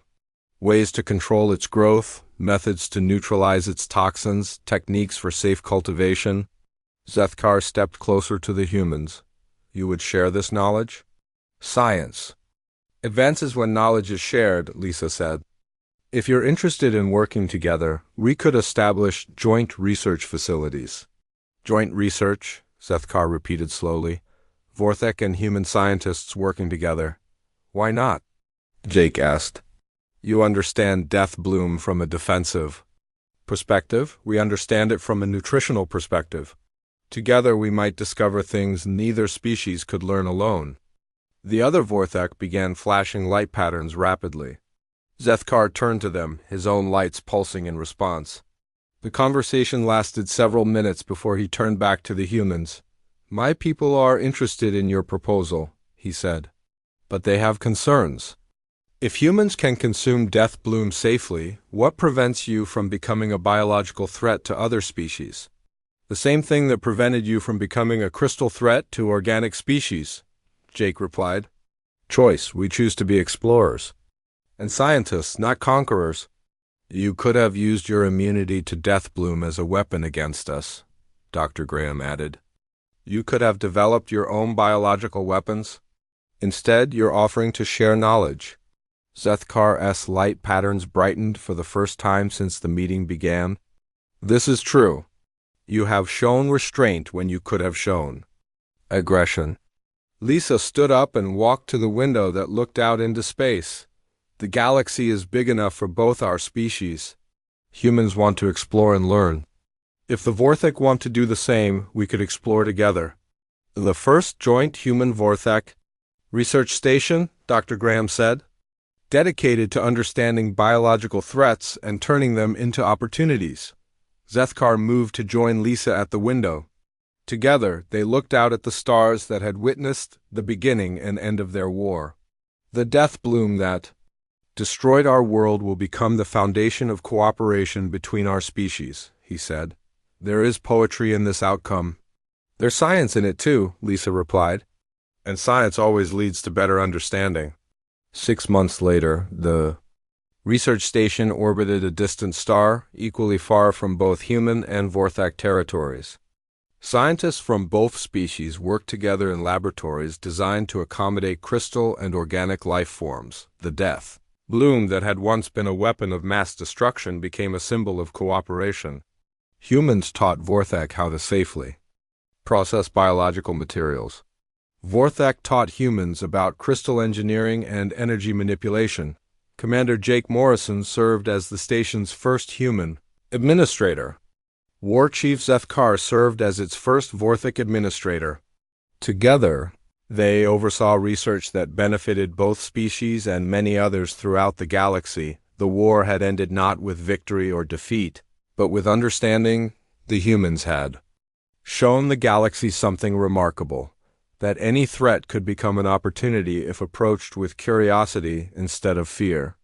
Ways to control its growth, methods to neutralize its toxins, techniques for safe cultivation. Zethkar stepped closer to the humans. You would share this knowledge? Science advances when knowledge is shared, Lisa said. If you're interested in working together, we could establish joint research facilities. Joint research, Zethkar repeated slowly. Vorthak and human scientists working together. Why not? Jake asked. You understand death bloom from a defensive perspective. We understand it from a nutritional perspective. Together we might discover things neither species could learn alone. The other Vorthak began flashing light patterns rapidly. Zethkar turned to them, his own lights pulsing in response. The conversation lasted several minutes before he turned back to the humans. My people are interested in your proposal, he said. But they have concerns. If humans can consume death bloom safely, what prevents you from becoming a biological threat to other species? The same thing that prevented you from becoming a crystal threat to organic species, Jake replied. Choice. We choose to be explorers. And scientists, not conquerors. You could have used your immunity to death bloom as a weapon against us, Dr. Graham added. You could have developed your own biological weapons. Instead, you're offering to share knowledge. Zethkar's light patterns brightened for the first time since the meeting began. This is true. You have shown restraint when you could have shown aggression. Lisa stood up and walked to the window that looked out into space. The galaxy is big enough for both our species. Humans want to explore and learn. If the Vorthek want to do the same, we could explore together. The first joint human Vorthek research station, Dr. Graham said, dedicated to understanding biological threats and turning them into opportunities. Zethkar moved to join Lisa at the window. Together, they looked out at the stars that had witnessed the beginning and end of their war. The death bloom that destroyed our world will become the foundation of cooperation between our species, he said. There is poetry in this outcome. There's science in it too, Lisa replied. And science always leads to better understanding. 6 months later, the research station orbited a distant star, equally far from both human and Vorthak territories. Scientists from both species worked together in laboratories designed to accommodate crystal and organic life forms. The death bloom that had once been a weapon of mass destruction became a symbol of cooperation. Humans taught Vorthak how to safely process biological materials. Vorthak taught humans about crystal engineering and energy manipulation. Commander Jake Morrison served as the station's first human administrator. War Chief Zethkar served as its first Vorthak administrator. Together, they oversaw research that benefited both species and many others throughout the galaxy. The war had ended not with victory or defeat, but with understanding. The humans had shown the galaxy something remarkable, that any threat could become an opportunity if approached with curiosity instead of fear.